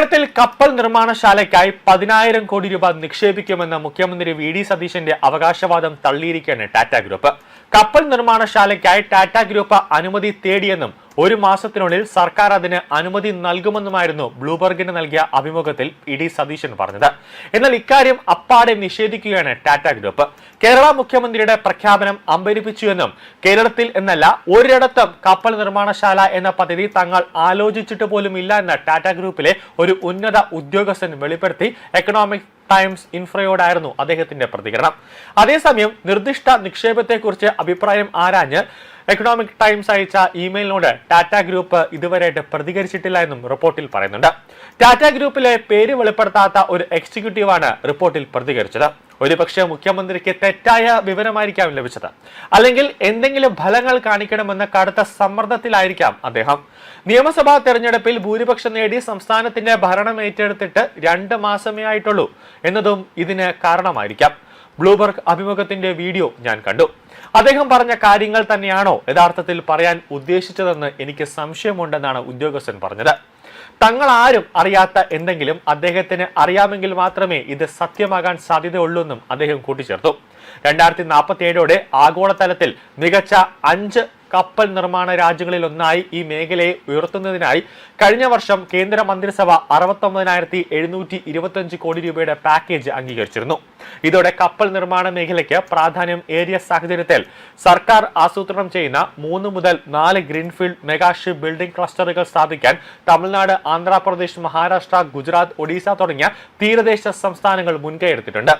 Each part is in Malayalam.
കേരളത്തിൽ കപ്പൽ നിർമ്മാണശാലയ്ക്കായി 10,000 കോടി രൂപ നിക്ഷേപിക്കുമെന്ന് മുഖ്യമന്ത്രി വി.ഡി. സതീശന്റെ അവകാശവാദം തള്ളിയിരിക്കുകയാണ് ടാറ്റ ഗ്രൂപ്പ്. കപ്പൽ നിർമ്മാണശാലയ്ക്കായി ടാറ്റ ഗ്രൂപ്പ് അനുമതി തേടിയെന്നും ഒരു മാസത്തിനുള്ളിൽ സർക്കാർ അതിന് അനുമതി നൽകുമെന്നുമായിരുന്നു ബ്ലൂബർഗിന് നൽകിയ അഭിമുഖത്തിൽ വി.ഡി. സതീശൻ പറഞ്ഞത്. എന്നാൽ ഇക്കാര്യം അപ്പാടെ നിഷേധിക്കുകയാണ് ടാറ്റ ഗ്രൂപ്പ്. കേരള മുഖ്യമന്ത്രിയുടെ പ്രഖ്യാപനം അമ്പരിപ്പിച്ചുവെന്നും കേരളത്തിൽ എന്നല്ല ഒരിടത്തും കപ്പൽ നിർമ്മാണശാല എന്ന പദ്ധതി തങ്ങൾ ആലോചിച്ചിട്ട് പോലും ഇല്ല എന്ന ടാറ്റ ഗ്രൂപ്പിലെ ഒരു ഉന്നത ഉദ്യോഗസ്ഥൻ വെളിപ്പെടുത്തി. എക്കണോമിക് ടൈംസ് ഇൻഫ്രയോടായിരുന്നു അദ്ദേഹത്തിന്റെ പ്രതികരണം. അതേസമയം നിർദ്ദിഷ്ട നിക്ഷേപത്തെക്കുറിച്ച് അഭിപ്രായം ആരാഞ്ഞ് എക്കണോമിക് ടൈംസ് അയച്ച ഇമെയിലിനോട് ടാറ്റ ഗ്രൂപ്പ് ഇതുവരെയായിട്ട് പ്രതികരിച്ചിട്ടില്ല എന്നും റിപ്പോർട്ടിൽ പറയുന്നുണ്ട്. ടാറ്റ ഗ്രൂപ്പിലെ പേര് വെളിപ്പെടുത്താത്ത ഒരു എക്സിക്യൂട്ടീവാണ് റിപ്പോർട്ടിൽ പ്രതികരിച്ചത്. ഒരുപക്ഷെ മുഖ്യമന്ത്രിക്ക് തെറ്റായ വിവരമായിരിക്കാം ലഭിച്ചത്, അല്ലെങ്കിൽ എന്തെങ്കിലും ഫലങ്ങൾ കാണിക്കണമെന്ന കടുത്ത സമ്മർദ്ദത്തിലായിരിക്കാം അദ്ദേഹം. നിയമസഭാ തെരഞ്ഞെടുപ്പിൽ ഭൂരിപക്ഷം നേടി സംസ്ഥാനത്തിന്റെ ഭരണം ഏറ്റെടുത്തിട്ട് 2 മാസമേ ആയിട്ടുള്ളൂ എന്നതും ഇതിന് കാരണമായിരിക്കാം. ബ്ലൂബർഗ് അഭിമുഖത്തിന്റെ വീഡിയോ ഞാൻ കണ്ടു. അദ്ദേഹം പറഞ്ഞ കാര്യങ്ങൾ തന്നെയാണോ യഥാർത്ഥത്തിൽ പറയാൻ ഉദ്ദേശിച്ചതെന്ന് എനിക്ക് സംശയമുണ്ടെന്നാണ് ഉദ്യോഗസ്ഥൻ പറഞ്ഞത്. തങ്ങൾ ആരും അറിയാത്ത എന്തെങ്കിലും അദ്ദേഹത്തിന് അറിയാമെങ്കിൽ മാത്രമേ ഇത് സത്യമാകാൻ സാധ്യതയുള്ളൂ എന്നും അദ്ദേഹം കൂട്ടിച്ചേർത്തു. 2047 ആഗോളതലത്തിൽ മികച്ച 5 കപ്പൽ നിർമ്മാണ രാജ്യങ്ങളിൽ ഒന്നായി ഈ മേഖലയെ ഉയർത്തുന്നതിനായി കഴിഞ്ഞ വർഷം കേന്ദ്ര മന്ത്രിസഭ 69,725 കോടി രൂപയുടെ പാക്കേജ് അംഗീകരിച്ചിരുന്നു. ഇതോടെ കപ്പൽ നിർമ്മാണ മേഖലയ്ക്ക് പ്രാധാന്യം ഏറിയ സാഹചര്യത്തിൽ സർക്കാർ ആസൂത്രണം ചെയ്യുന്ന 3 മുതൽ 4 ഗ്രീൻഫീൽഡ് മെഗാ ഷിപ്പ് ബിൽഡിംഗ് ക്ലസ്റ്ററുകൾ സ്ഥാപിക്കാൻ തമിഴ്നാട്, ആന്ധ്രാപ്രദേശ്, മഹാരാഷ്ട്ര, ഗുജറാത്ത്, ഒഡീസ തുടങ്ങിയ തീരദേശ സംസ്ഥാനങ്ങൾ മുൻകൈയെടുത്തിട്ടുണ്ട്.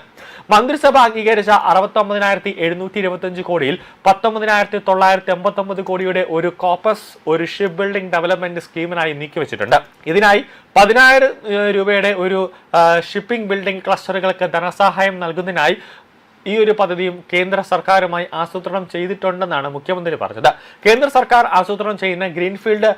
മന്ത്രിസഭ അംഗീകരിച്ച 69,725 കോടിയിൽ 19,989 കോടിയുടെ ഒരു കോപ്പസ് ഒരു ഷിപ്പ് ബിൽഡിംഗ് ഡെവലപ്മെന്റ് സ്കീമിനായി നീക്കിവെച്ചിട്ടുണ്ട്. ഇതിനായി 10,000 രൂപയുടെ ഒരു ഷിപ്പിംഗ് ബിൽഡിംഗ് ക്ലസ്റ്ററുകൾക്ക് ധനസഹായം നൽകുന്നതിനായി ഈ ഒരു പദ്ധതിയും കേന്ദ്ര സർക്കാരുമായി ആസൂത്രണം ചെയ്തിട്ടുണ്ടെന്നാണ് മുഖ്യമന്ത്രി പറഞ്ഞത്. കേന്ദ്ര സർക്കാർ ആസൂത്രണം ചെയ്യുന്ന ഗ്രീൻഫീൽഡ്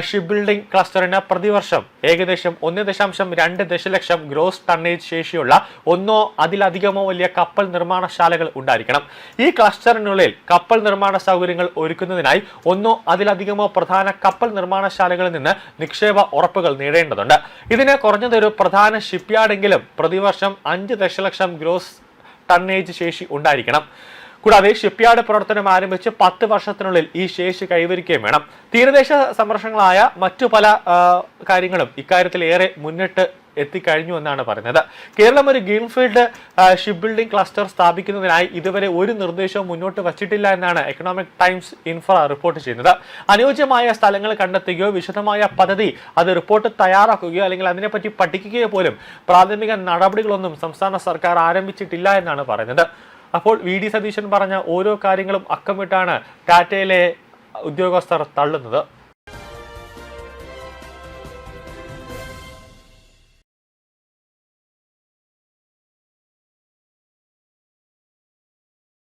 ഷിപ്പ് ബിൽഡിംഗ് ക്ലസ്റ്ററിന് പ്രതിവർഷം ഏകദേശം 1.2 ദശലക്ഷം ഗ്രോസ് ടണ്ണേജ് ശേഷിയുള്ള 1 അതിലധികമോ വലിയ കപ്പൽ നിർമ്മാണശാലകൾ ഉണ്ടായിരിക്കണം. ഈ ക്ലസ്റ്ററിനുള്ളിൽ കപ്പൽ നിർമ്മാണ സൗകര്യങ്ങൾ ഒരുക്കുന്നതിനായി 1 അതിലധികമോ പ്രധാന കപ്പൽ നിർമ്മാണശാലകളിൽ നിന്ന് നിക്ഷേപ ഉറപ്പുകൾ നേടേണ്ടതുണ്ട്. ഇതിന് കുറഞ്ഞതൊരു പ്രധാന ഷിപ്പ്യാർഡെങ്കിലും പ്രതിവർഷം 5 ദശലക്ഷം ഗ്രോസ് ടണ്ണേജ് ശേഷി ഉണ്ടായിരിക്കണം. കൂടാതെ ഷിപ്പ്യാർഡ് പ്രവർത്തനം ആരംഭിച്ച് 10 വർഷത്തിനുള്ളിൽ ഈ ശേഷി കൈവരിക്കുകയും വേണം. തീരദേശ സംരക്ഷണങ്ങളായ മറ്റു പല കാര്യങ്ങളും ഇക്കാര്യത്തിൽ ഏറെ മുന്നിട്ട് എത്തിക്കഴിഞ്ഞു എന്നാണ് പറയുന്നത്. കേരളം ഒരു ഗ്രീൻഫീൽഡ് ഷിപ്പ് ബിൽഡിംഗ് ക്ലസ്റ്റർ സ്ഥാപിക്കുന്നതിനായി ഇതുവരെ ഒരു നിർദ്ദേശവും മുന്നോട്ട് വച്ചിട്ടില്ല എന്നാണ് എക്കണോമിക് ടൈംസ് ഇൻഫ്ര റിപ്പോർട്ട് ചെയ്യുന്നത്. അനുയോജ്യമായ സ്ഥലങ്ങൾ കണ്ടെത്തുകയോ വിശദമായ പദ്ധതി അത് റിപ്പോർട്ട് തയ്യാറാക്കുകയോ അല്ലെങ്കിൽ അതിനെപ്പറ്റി പഠിക്കുകയോ പോലും പ്രാഥമിക നടപടികളൊന്നും സംസ്ഥാന സർക്കാർ ആരംഭിച്ചിട്ടില്ല എന്നാണ് പറയുന്നത്. അപ്പോൾ വി.ഡി. സതീശൻ പറഞ്ഞ ഓരോ കാര്യങ്ങളും അക്കമിട്ടാണ് ടാറ്റയിലെ ഉദ്യോഗസ്ഥർ തള്ളുന്നത്.